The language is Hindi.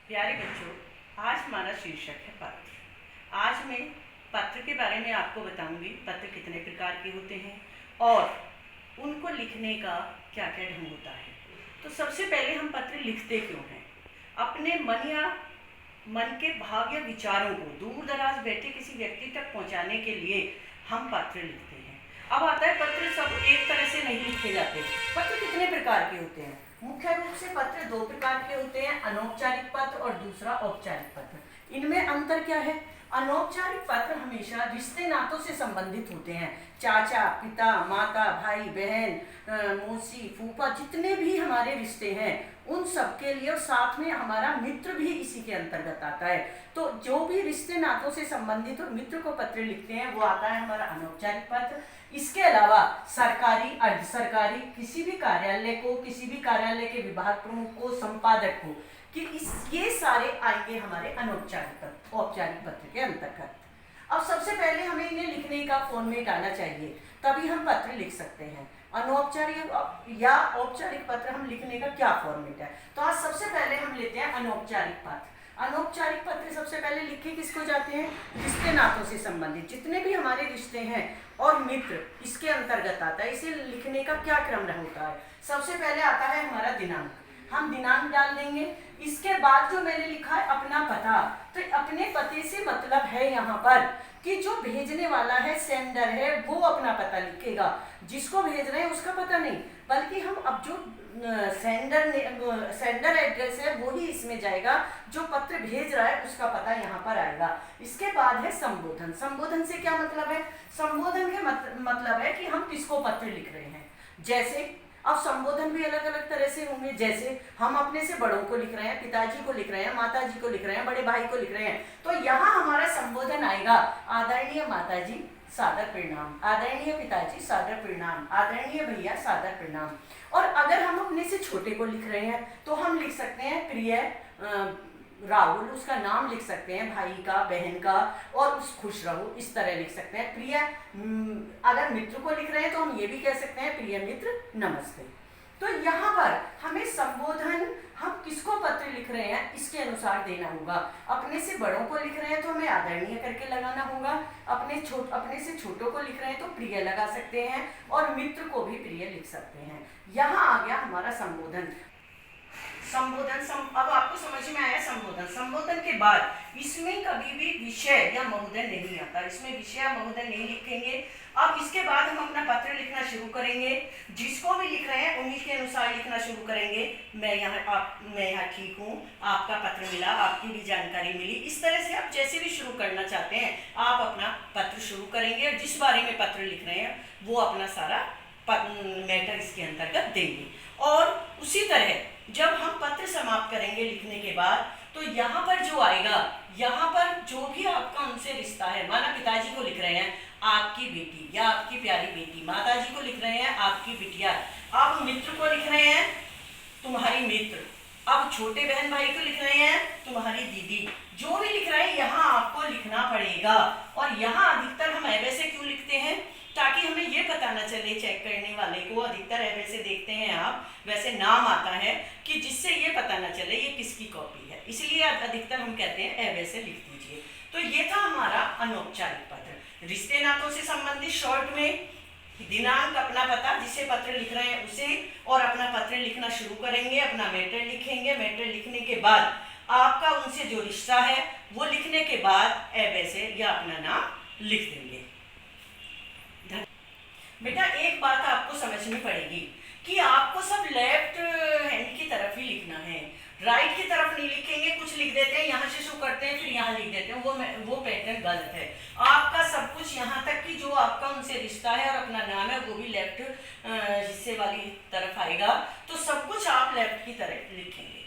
प्यारे बच्चों, आज हमारा शीर्षक है पत्र। आज मैं पत्र के बारे में आपको बताऊंगी। पत्र कितने प्रकार के होते हैं और उनको लिखने का क्या क्या ढंग होता है। तो सबसे पहले हम पत्र लिखते क्यों हैं? अपने मन के भाव या विचारों को दूर दराज बैठे किसी व्यक्ति तक पहुंचाने के लिए हम पत्र लिखते हैं। अब आता है, पत्र सब एक तरह से नहीं लिखे जाते। पत्र कितने प्रकार के होते हैं? मुख्य रूप से पत्र दो प्रकार के होते हैं, अनौपचारिक पत्र और दूसरा औपचारिक पत्र। इनमें अंतर क्या है? अनौपचारिक पत्र हमेशा रिश्ते नातों से संबंधित होते हैं। चाचा, पिता, माता, भाई, बहन, मौसी, फूफा, जितने भी हमारे रिश्ते हैं उन सब के लिए, और साथ में हमारा मित्र भी इसी के अंतर्गत आता है। तो जो भी रिश्ते नातों से संबंधित और मित्र को पत्र लिखते हैं वो आता है हमारा अनौपचारिक पत्र। इसके अलावा सरकारी, अर्ध सरकारी, किसी भी कार्यालय को, किसी भी कार्यालय के विभाग प्रमुख को, संपादक को, कि ये सारे आएंगे हमारे अनौपचारिक पत्र, औपचारिक पत्र के अंतर्गत। अब सबसे पहले हमें इन्हें लिखने का फॉर्मेट आना चाहिए, तभी हम पत्र लिख सकते हैं। अनौपचारिक या औपचारिक पत्र हम लिखने का क्या फॉर्मेट है? तो आज सबसे पहले हम लेते हैं अनौपचारिक पत्र। अनौपचारिक पत्र सबसे पहले लिखे किसको जाते हैं? रिश्ते नातों से संबंधित जितने भी हमारे रिश्ते हैं और मित्र इसके अंतर्गत आता है। इसे लिखने का क्या क्रम होता है? सबसे पहले आता है हमारा दिनांक। हम दिनांक डाल देंगे। इसके बाद जो मैंने लिखा है अपना पता, तो अपने पते से मतलब है यहाँ पर कि जो भेजने वाला है, सेंडर है, वो अपना पता लिखेगा। जिसको भेज रहे हैं उसका पता नहीं, बल्कि हम अब जो सेंडर एड्रेस है वो ही इसमें जाएगा, जो पत्र भेज रहा है उसका पता यहाँ पर आएगा। इसके बाद है संबोधन। संबोधन से क्या मतलब है? संबोधन के मतलब है कि हम किसको पत्र लिख रहे हैं। जैसे अब संबोधन भी अलग अलग तरह से होंगे। जैसे हम अपने से बड़ों को लिख रहे हैं, पिताजी को लिख रहे हैं, माताजी को लिख रहे हैं, बड़े भाई को लिख रहे हैं, तो यहाँ हमारा संबोधन आएगा, आदरणीय माताजी सादर प्रणाम, आदरणीय पिताजी सादर प्रणाम, आदरणीय भैया सादर प्रणाम। और अगर हम अपने से छोटे को लिख रहे हैं तो हम लिख सकते हैं प्रिय राहुल, उसका नाम लिख सकते हैं, भाई का, बहन का, और उस खुश रहो, इस तरह लिख सकते हैं। प्रिय, अगर मित्र को लिख रहे हैं तो हम ये भी कह सकते हैं प्रिय मित्र नमस्ते। तो यहाँ पर हमें संबोधन, हम किसको पत्र लिख रहे हैं इसके अनुसार देना होगा। अपने से बड़ों को लिख रहे हैं तो हमें आदरणीय करके लगाना होगा। अपने से छोटों को लिख रहे हैं तो प्रिय लगा सकते हैं, और मित्र को भी प्रिय लिख सकते हैं। यहाँ आ गया हमारा संबोधन। अब आपको समझ में आया संबोधन। संबोधन के बाद इसमें कभी भी विषय या महोदय नहीं आता, इसमें विषय या महोदय नहीं लिखेंगे। अब इसके बाद हम अपना पत्र लिखना शुरू करेंगे। जिसको भी लिख रहे हैं उन्हीं के अनुसार लिखना शुरू करेंगे। मैं यहाँ ठीक हूँ, आपका पत्र मिला, आपकी भी जानकारी मिली। इस तरह से आप जैसे भी शुरू करना चाहते हैं आप अपना पत्र शुरू करेंगे, और जिस बारे में पत्र लिख रहे हैं वो अपना सारा मैटर इसके अंतर्गत देंगे। और उसी तरह जब हम पत्र समाप्त करेंगे लिखने के बाद, तो यहाँ पर जो आएगा, यहाँ पर जो भी आपका उनसे रिश्ता है, माना पिताजी को लिख रहे हैं आपकी बेटी या आपकी प्यारी बेटी, माताजी को लिख रहे हैं आपकी बिटिया, आप मित्र को लिख रहे हैं तुम्हारी मित्र, अब छोटे बहन भाई को लिख रहे हैं तुम्हारी दीदी, जो भी लिख रहे हैं यहाँ आपको लिखना पड़ेगा। और यहाँ अधिकतर हम वैसे क्यों लिखते हैं? ताकि हमें ये पता न चले, चेक करने वाले को, अधिकतर वैसे देखते हैं आप, वैसे नाम आता है कि जिससे ये पता न चले ये किसकी कॉपी है, इसलिए अधिकतर हम कहते हैं वैसे लिख दीजिए। तो ये था हमारा अनौपचारिक पत्र, रिश्ते नातों से संबंधित। शॉर्ट में दिनांक, अपना पता, जिसे पत्र लिख रहे हैं उसे, और अपना पत्र लिखना शुरू करेंगे, अपना मैटर लिखेंगे। मैटर लिखने के बाद आपका उनसे जो रिश्ता है वो लिखने के बाद वैसे या अपना नाम लिख देंगे। बेटा एक बात आपको समझनी पड़ेगी कि आपको सब लेफ्ट हैंड की तरफ ही लिखना है, राइट की तरफ नहीं लिखेंगे। कुछ लिख देते हैं, यहाँ से शुरू करते हैं फिर यहाँ लिख देते हैं, वो पैटर्न गलत है। आपका सब कुछ यहाँ तक कि जो आपका उनसे रिश्ता है और अपना नाम है वो भी लेफ्ट हिस्से वाली तरफ आएगा, तो सब कुछ आप लेफ्ट की तरफ लिखेंगे।